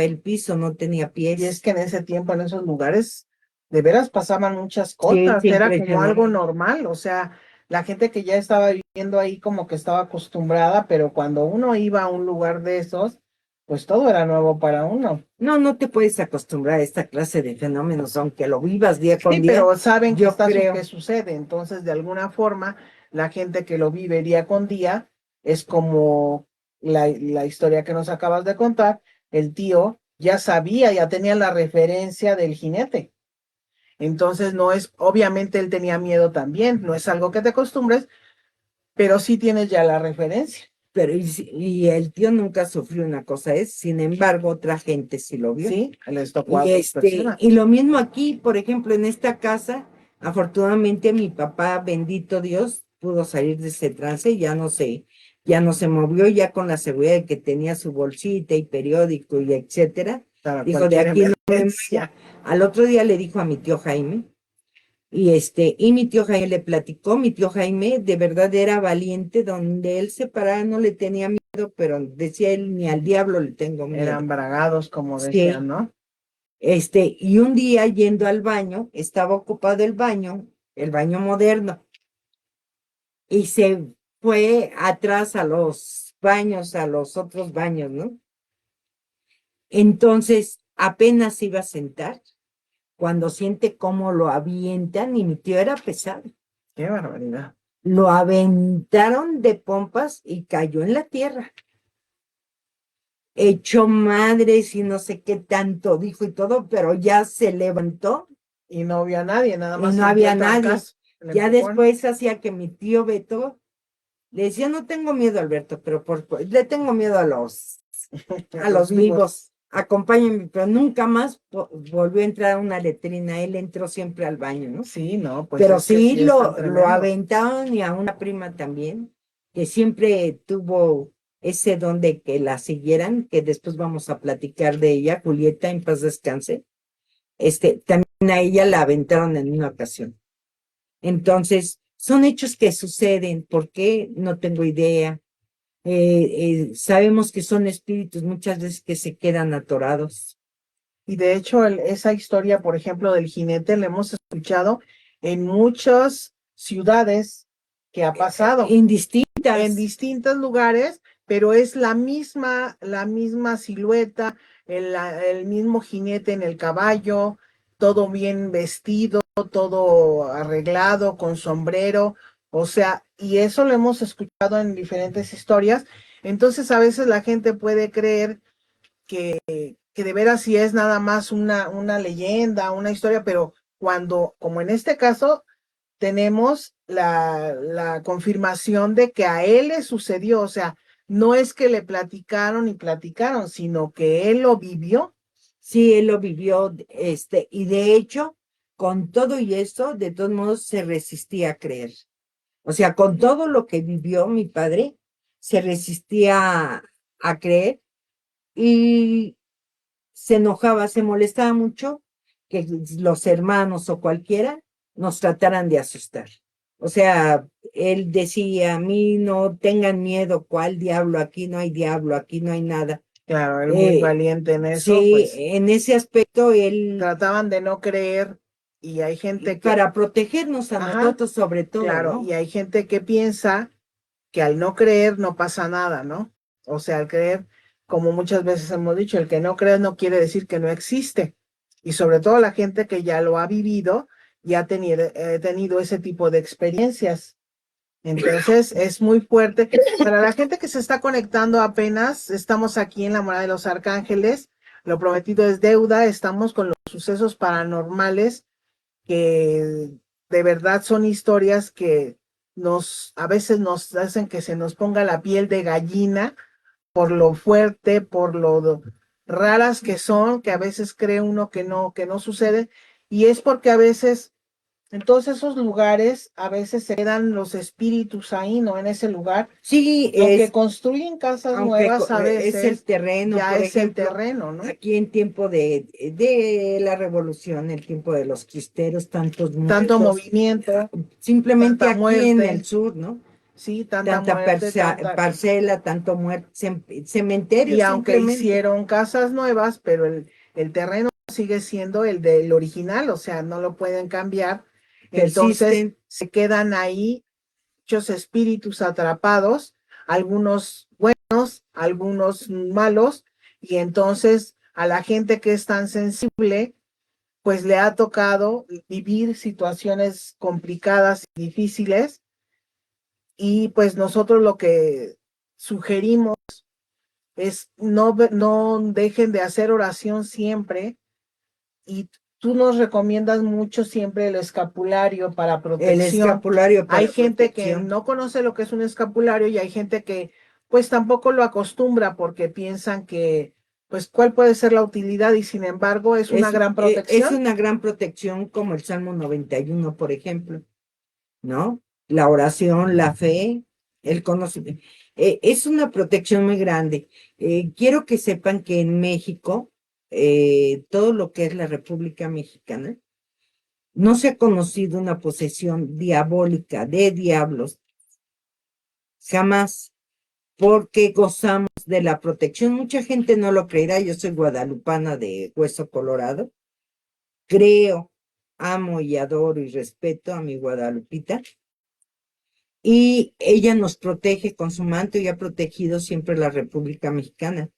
el piso, no tenía pies. y es que en ese tiempo, en esos lugares, de veras pasaban muchas Sí, cosas, sí, era como algo impresionante. normal, o sea, la gente que ya estaba viviendo ahí como que estaba acostumbrada, pero cuando uno iba a un lugar de esos, pues todo era nuevo para uno. No, no te puedes acostumbrar a esta clase de fenómenos, aunque lo vivas día con Sí, día, pero saben que yo creo. que sucede, entonces de alguna forma la gente que lo vive día con día es como la historia que nos acabas de contar, el tío ya sabía, ya tenía la referencia del jinete. Entonces no es, obviamente él tenía miedo también, no es algo que te acostumbres, pero sí tienes ya la referencia. Pero y el tío nunca sufrió una cosa, sin embargo, otra gente sí lo vio. Sí, les tocó a Y otras personas. y lo mismo aquí, por ejemplo, en esta casa, afortunadamente mi papá, bendito Dios, pudo salir de ese trance, ya no se movió, ya con la seguridad de que tenía su bolsita y periódico y etcétera. Para Dijo, de cualquier aquí no me muevo. emergencia. Al otro día le dijo a mi tío Jaime, y mi tío Jaime le platicó, mi tío Jaime de verdad era valiente, donde él se paraba no le tenía miedo, pero decía él, ni al diablo le tengo miedo. Eran bragados, como decían, Sí, ¿no? y un día yendo al baño, estaba ocupado el baño moderno, y se fue atrás a los baños, a los otros baños, ¿no? Entonces, apenas iba a sentar, cuando siente cómo lo avientan, y mi tío era pesado. Qué barbaridad. Lo aventaron de pompas y cayó en la tierra. Echó madres y no sé qué tanto dijo y todo, pero ya se levantó Y no vio a nadie, nada y más no sintió había el nadie. trancazo, el Ya empujón. después hacía que mi tío Beto le decía, no tengo miedo, Alberto, pero le tengo miedo a A los los vivos. vivos. Acompáñenme, pero nunca más volvió a entrar a una letrina. Él entró siempre al baño, ¿no? Sí, no, pues Pero es que sí sí están lo tremendo. aventaron, y a una prima también, que siempre tuvo ese don de que la siguieran, que después vamos a platicar de ella, Julieta, en paz descanse. También a ella la aventaron en una ocasión. Entonces, son hechos que suceden. ¿Por qué? No tengo idea. Sabemos que son espíritus muchas veces que se quedan atorados. Y de hecho, esa historia, por ejemplo, del jinete, la hemos escuchado en muchas ciudades que ha pasado, en Indistintas. distintos lugares, pero es la misma silueta, el mismo jinete en el caballo, todo bien vestido, todo arreglado, con sombrero, o sea, y eso lo hemos escuchado en diferentes historias. Entonces, a veces la gente puede creer que de veras sí es nada más una leyenda, una historia, pero cuando, como en este caso, tenemos la confirmación de que a él le sucedió, o sea, no es que le platicaron y platicaron, sino que él lo vivió. Sí, él lo vivió, y de hecho, con todo y eso, de todos modos se resistía a creer. O sea, con todo lo que vivió mi padre, se resistía a creer, y se enojaba, se molestaba mucho que los hermanos o cualquiera nos trataran de asustar. O sea, él decía, a mí no tengan miedo, ¿cuál diablo? Aquí no hay diablo, aquí no hay nada. Claro, él muy valiente en eso, Sí, pues en ese aspecto él, trataban de no creer y hay gente que, para protegernos a ajá, nosotros sobre todo, claro, ¿no? y hay gente que piensa que al no creer no pasa nada, ¿no? O sea, al creer, como muchas veces hemos dicho, el que no cree no quiere decir que no existe. Y sobre todo la gente que ya lo ha vivido y ha tenido ese tipo de experiencias. Entonces es muy fuerte. Para la gente que se está conectando apenas, estamos aquí en la Morada de los Arcángeles. Lo prometido es deuda. Estamos con los sucesos paranormales que de verdad son historias que a veces nos hacen que se nos ponga la piel de gallina por lo fuerte, por lo raras que son, que a veces cree uno que no sucede, y es porque a veces en todos esos lugares a veces se quedan los espíritus ahí, ¿no? En ese lugar. Sí, Y aunque construyen casas nuevas, a es el veces terreno, ya por es el ejemplo, terreno, ¿no? aquí en tiempo de la revolución, el tiempo de los cristeros, tantos Tanto muertos, movimiento, simplemente tanta aquí en el muerte, sur, ¿no? sí, tanta Tanta muerte, tanta. parcela, tanto muerte, cementerio Y aunque simplemente. hicieron casas nuevas, pero el terreno sigue siendo el del original, o sea, no lo pueden cambiar. Entonces Persisten. se quedan ahí muchos espíritus atrapados, algunos buenos, algunos malos, y entonces a la gente que es tan sensible, pues le ha tocado vivir situaciones complicadas y difíciles, y pues nosotros lo que sugerimos es no dejen de hacer oración siempre, y tú nos recomiendas mucho siempre el escapulario para El protección. escapulario Hay para gente que protección. no conoce lo que es un escapulario y hay gente que pues tampoco lo acostumbra porque piensan que pues cuál puede ser la utilidad, y sin embargo es una gran Es protección. una gran protección como el Salmo 91, por ejemplo, ¿no? La oración, la fe, el conocimiento. Es una protección muy grande. Quiero que sepan que en México, todo lo que es la República Mexicana, no se ha conocido una posesión diabólica de diablos, jamás, porque gozamos de la protección. Mucha gente no lo creerá, yo soy guadalupana de Hueso Colorado, creo, amo y adoro y respeto a mi Guadalupita, y ella nos protege con su manto y ha protegido siempre la República Mexicana.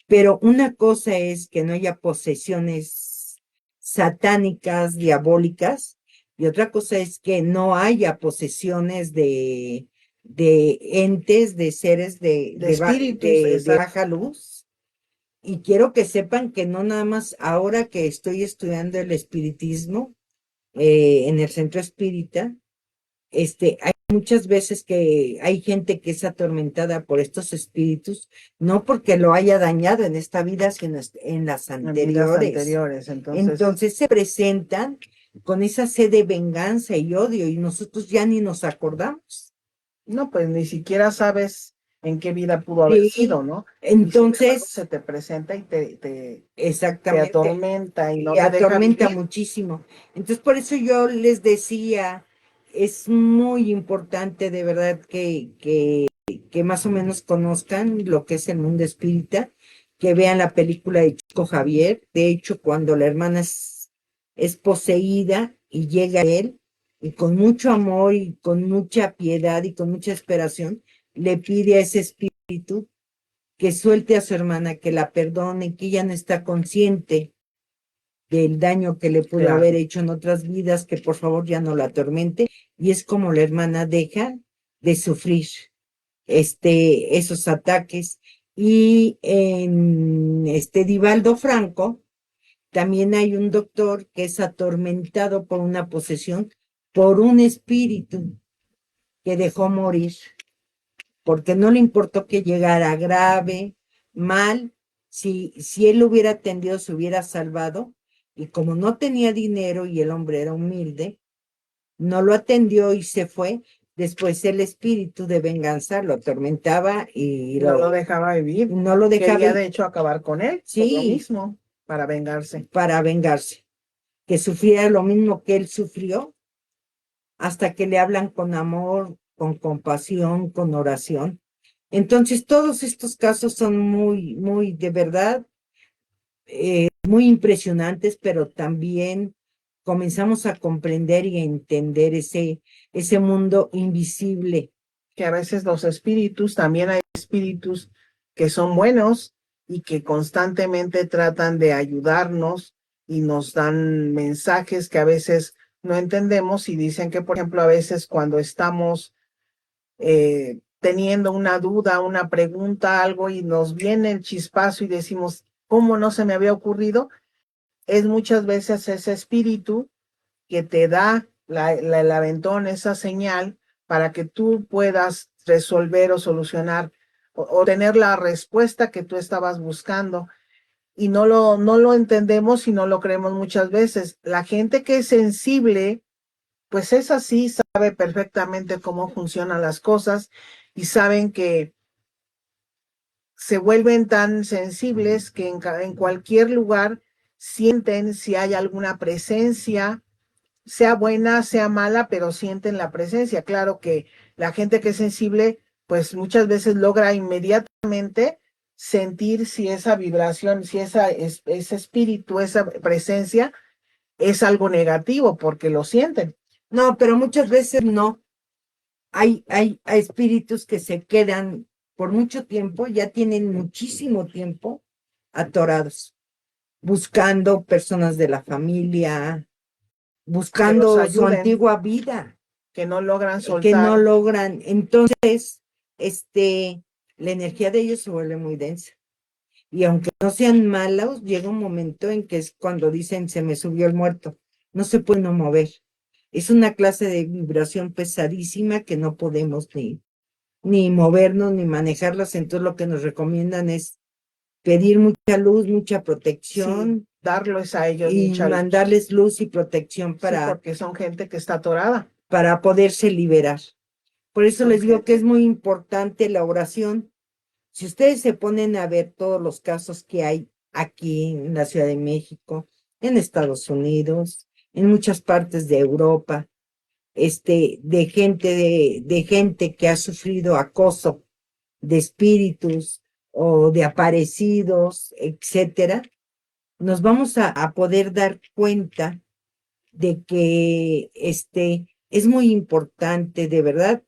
Pero una cosa es que no haya posesiones satánicas, diabólicas, y otra cosa es que no haya posesiones de entes, de seres De espíritus, de exacto. baja luz. Y quiero que sepan que no nada más ahora que estoy estudiando el espiritismo en el centro espírita, hay muchas veces que hay gente que es atormentada por estos espíritus, no porque lo haya dañado en esta vida, sino en las En vidas anteriores. anteriores. Entonces, Entonces se presentan con esa sed de venganza y odio y nosotros ya ni nos acordamos. no, pues ni siquiera sabes en qué vida pudo haber Sí, sido, ¿no? Y sin embargo se entonces, te presenta y te exactamente, atormenta y no y te deja atormenta vivir. muchísimo. Entonces, por eso yo les decía, es muy importante de verdad que más o menos conozcan lo que es el mundo espírita, que vean la película de Chico Javier. De hecho, cuando la hermana es poseída y llega a él, y con mucho amor y con mucha piedad y con mucha esperación, le pide a ese espíritu que suelte a su hermana, que la perdone, que ella no está consciente del daño que le pudo Claro. haber hecho en otras vidas, que por favor ya no la atormente, y es como la hermana deja de sufrir esos ataques. Y en Divaldo Franco también hay un doctor que es atormentado por una posesión, por un espíritu que dejó morir, porque no le importó que llegara grave, mal, si él lo hubiera atendido, se hubiera salvado, y como no tenía dinero y el hombre era humilde, no lo atendió y se fue. Después el espíritu de venganza lo atormentaba y No lo dejaba vivir. no lo dejaba Quería de ir, hecho acabar con él por lo sí, mismo, para vengarse. para vengarse, que sufriera lo mismo que él sufrió, hasta que le hablan con amor, con compasión, con oración. Entonces, todos estos casos son muy, muy, de verdad, muy impresionantes, pero también comenzamos a comprender y a entender ese mundo invisible. Que a veces los espíritus, también hay espíritus que son buenos y que constantemente tratan de ayudarnos y nos dan mensajes que a veces no entendemos, y dicen que, por ejemplo, a veces cuando estamos teniendo una duda, una pregunta, algo, y nos viene el chispazo y decimos, ¿cómo no se me había ocurrido? es muchas veces ese espíritu que te da el aventón, esa señal, para que tú puedas resolver o solucionar o tener la respuesta que tú estabas buscando. Y no lo entendemos y no lo creemos muchas veces. La gente que es sensible, pues es así, sabe perfectamente cómo funcionan las cosas y saben que se vuelven tan sensibles que en cualquier lugar sienten si hay alguna presencia, sea buena, sea mala, pero sienten la presencia. Claro que la gente que es sensible, pues muchas veces logra inmediatamente sentir si esa vibración, si ese espíritu, esa presencia es algo negativo, porque lo sienten. No, pero muchas veces no. Hay espíritus que se quedan por mucho tiempo, ya tienen muchísimo tiempo atorados, buscando personas de la familia, Que los buscando su ayuden, antigua vida, que no logran que no soltar. logran. Entonces, la energía de ellos se vuelve muy densa. Y aunque no sean malos, llega un momento en que es cuando dicen se me subió el muerto, no se pueden mover. Es una clase de vibración pesadísima que no podemos ni movernos ni manejarlas. Entonces lo que nos recomiendan es pedir mucha luz, mucha Sí, protección darles a ellos y mucha luz. mandarles luz y protección Sí, porque son gente que está atorada. para poderse liberar. Por eso Son les digo que gente. es muy importante la oración. Si ustedes se ponen a ver todos los casos que hay aquí en la Ciudad de México, en Estados Unidos, en muchas partes de Europa, de gente que ha sufrido acoso de espíritus o de aparecidos, etcétera, nos vamos a poder dar cuenta de que es muy importante, de verdad,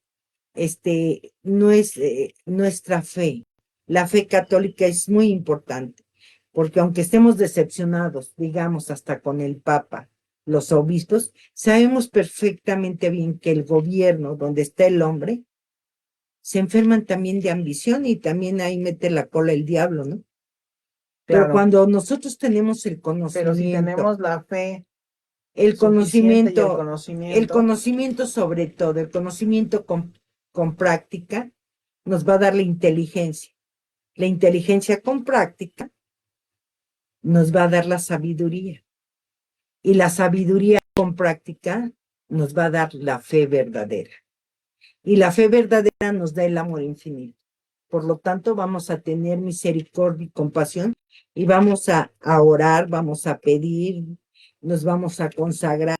no es nuestra fe. La fe católica es muy importante, porque aunque estemos decepcionados, digamos, hasta con el Papa, los obispos, sabemos perfectamente bien que el gobierno donde está el hombre se enferman también de ambición y también ahí mete la cola el diablo, ¿no? Pero Claro, cuando nosotros tenemos el pero si conocimiento, tenemos la fe el suficiente y conocimiento, el conocimiento, conocimiento sobre todo, el conocimiento con práctica, nos va a dar la inteligencia. La inteligencia con práctica nos va a dar la sabiduría. Y la sabiduría con práctica nos va a dar la fe verdadera. Y la fe verdadera nos da el amor infinito. Por lo tanto, vamos a tener misericordia y compasión y vamos a orar, vamos a pedir, nos vamos a consagrar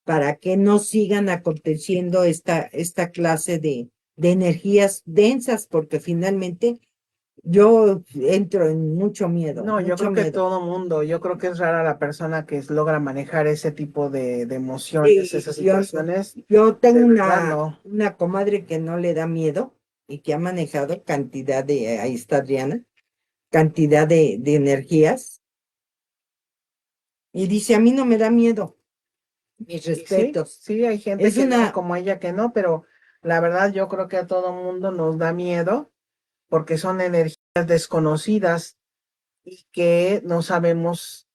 para que no sigan aconteciendo esta clase de energías densas, porque finalmente yo entro en mucho miedo, no, yo mucho creo que miedo. todo mundo, yo creo que es rara la persona que logra manejar ese tipo de emociones, Sí, esas situaciones. yo tengo De verdad, no. una comadre que no le da miedo y que ha manejado cantidad ahí está Adriana, cantidad de energías y dice, a mí no me da miedo, mis Y sí, respetos. sí, hay gente Es que no, una, como ella que no, pero la verdad yo creo que a todo mundo nos da miedo porque son energías desconocidas y que no sabemos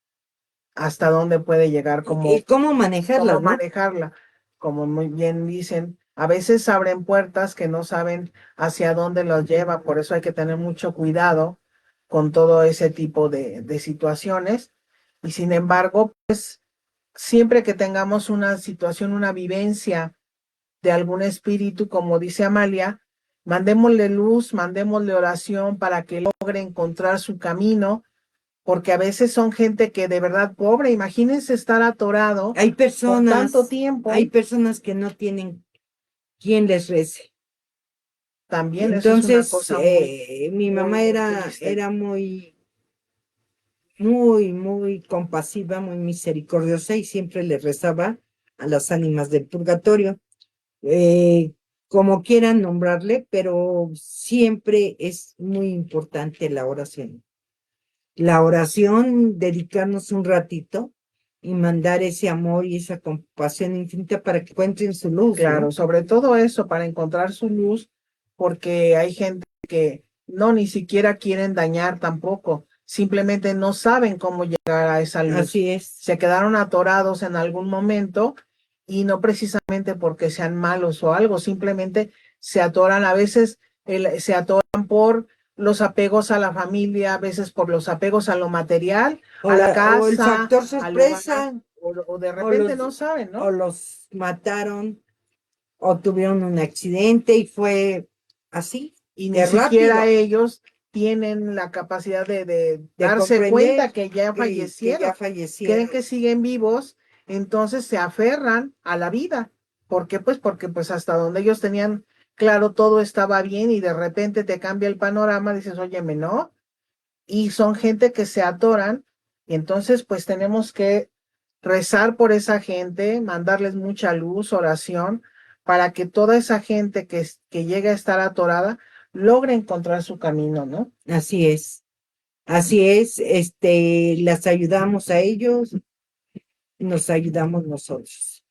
hasta dónde puede llegar, cómo cómo manejarlas, ¿no? manejarla. Como muy bien dicen, a veces abren puertas que no saben hacia dónde los lleva, por eso hay que tener mucho cuidado con todo ese tipo de situaciones. Y sin embargo, pues siempre que tengamos una situación, una vivencia de algún espíritu, como dice Amalia, mandémosle luz, mandémosle oración para que logre encontrar su camino, porque a veces son gente que de verdad pobre, imagínense estar atorado por tanto Hay tiempo, personas que no tienen quien les rece. también eso es una Entonces, cosa muy, mi muy, mamá muy triste. era muy compasiva, muy misericordiosa y siempre le rezaba a las ánimas del purgatorio, eh, como quieran nombrarle, pero siempre es muy importante la oración. La oración, dedicarnos un ratito y mandar ese amor y esa compasión infinita para que encuentren su luz, Claro, ¿no? sobre todo eso, para encontrar su luz, porque hay gente que no ni siquiera quieren dañar tampoco, simplemente no saben cómo llegar a esa luz. Así es. Se quedaron atorados en algún momento y no precisamente porque sean malos o algo, simplemente se atoran, a veces se atoran por los apegos a la familia, a veces por los apegos a lo material, a la O el casa, factor al lugar, sorpresa, o de o repente los, no saben, o ¿no? los mataron, o tuvieron un accidente y fue así, Y ni de siquiera rápido, ellos tienen la capacidad de de darse cuenta comprender que ya que ya fallecieron, creen fallecieron. que siguen vivos, entonces se aferran a la vida. ¿Por qué? Pues porque pues hasta donde ellos tenían claro todo estaba bien y de repente te cambia el panorama, dices, óyeme, ¿no? Y son gente que se atoran y entonces pues tenemos que rezar por esa gente, mandarles mucha luz, oración, para que toda esa gente que llega a estar atorada logre encontrar su camino, ¿no? Así es, las ayudamos a ellos, nos ayudamos nosotros.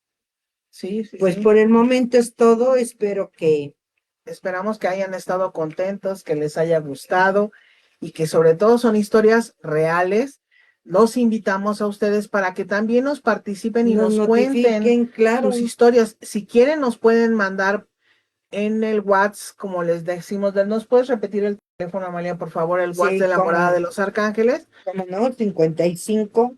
Sí, sí, Pues sí. por el momento es todo, espero que Esperamos que hayan estado contentos, que les haya gustado y que sobre todo son historias reales. Los invitamos a ustedes para que también nos participen y nos nos cuenten notifiquen, claro, sus historias. Si quieren, nos pueden mandar en el WhatsApp, como les decimos. ¿Nos puedes repetir el teléfono, Amalia, por favor? El WhatsApp de sí, la Morada de los Arcángeles. cómo no, 55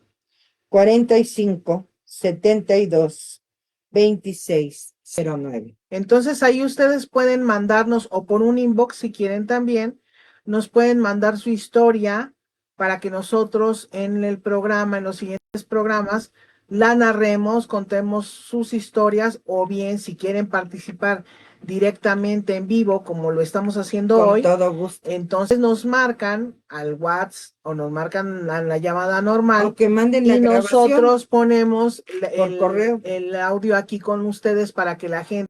45 72 26 09. Entonces ahí ustedes pueden mandarnos o por un inbox si quieren también, nos pueden mandar su historia para que nosotros en el programa, en los siguientes programas, la narremos, contemos sus historias o bien si quieren participar directamente en vivo como lo estamos haciendo Con hoy, todo gusto. entonces nos marcan al WhatsApp o nos marcan a la llamada normal O que manden la y grabación nosotros ponemos por correo. el audio aquí con ustedes para que la gente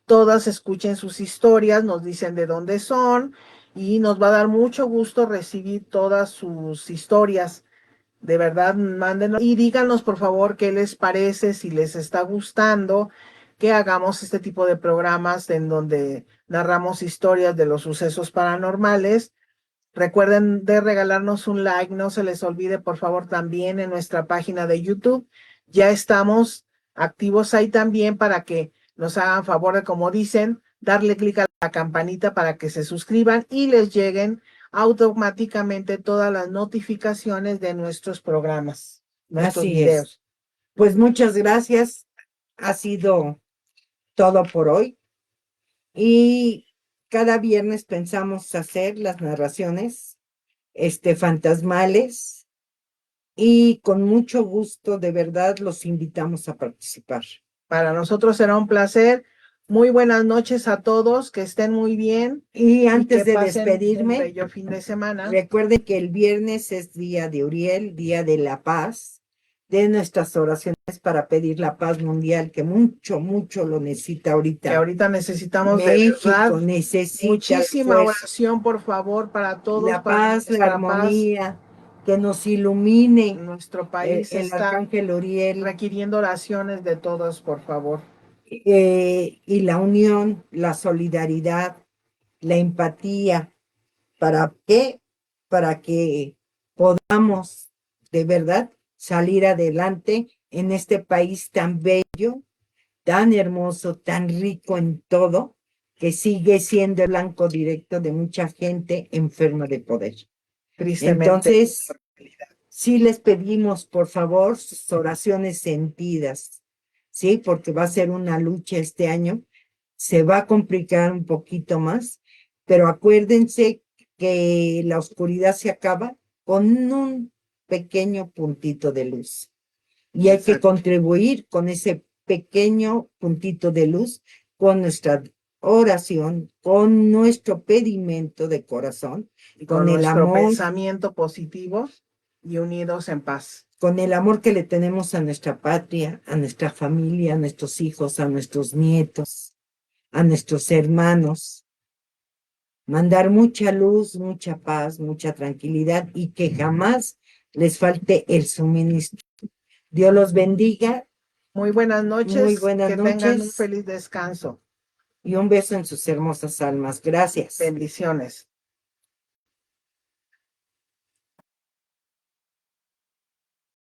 todas escuchen sus historias, nos dicen de dónde son y nos va a dar mucho gusto recibir todas sus historias. De verdad, mándenos y díganos por favor qué les parece, si les está gustando que hagamos este tipo de programas en donde narramos historias de los sucesos paranormales. Recuerden de regalarnos un like, no se les olvide por favor también en nuestra página de YouTube. Ya estamos activos ahí también para que nos hagan favor de, como dicen, darle clic a la campanita para que se suscriban y les lleguen automáticamente todas las notificaciones de nuestros programas, nuestros Así es. videos. Pues muchas gracias. Ha sido todo por hoy. Y cada viernes pensamos hacer las narraciones, fantasmales, y con mucho gusto, de verdad, los invitamos a participar. Para nosotros será un placer. Muy buenas noches a todos, que estén muy bien Y y antes que de pasen un despedirme, bello fin de semana. recuerden que el viernes es día de Uriel, día de la paz, de nuestras oraciones para pedir la paz mundial, que mucho, mucho lo necesita Que ahorita. ahorita necesitamos de verdad México necesita muchísima oración, por favor, para todos, la para paz, la nuestra paz. armonía, que nos ilumine Nuestro país el está arcángel Uriel, requiriendo oraciones de todos, por favor. y la unión, la solidaridad, la empatía. ¿Para qué? Para que podamos de verdad salir adelante en este país tan bello, tan hermoso, tan rico en todo, que sigue siendo el blanco directo de mucha gente enferma de poder. Tristemente. Entonces, sí les pedimos, por favor, sus oraciones sentidas, ¿sí? Porque va a ser una lucha este año, se va a complicar un poquito más, pero acuérdense que la oscuridad se acaba con un pequeño puntito de luz. Y hay que contribuir con ese pequeño puntito de luz, con nuestra oración, con nuestro pedimento de corazón, Y con el nuestro amor, pensamiento positivo y unidos en paz. con el amor que le tenemos a nuestra patria, a nuestra familia, a nuestros hijos, a nuestros nietos, a nuestros hermanos. Mandar mucha luz, mucha paz, mucha tranquilidad y que jamás les falte el suministro. Dios los bendiga. Muy buenas noches. Muy buenas que tengan un noches feliz descanso. y un beso en sus hermosas almas. Gracias. Bendiciones.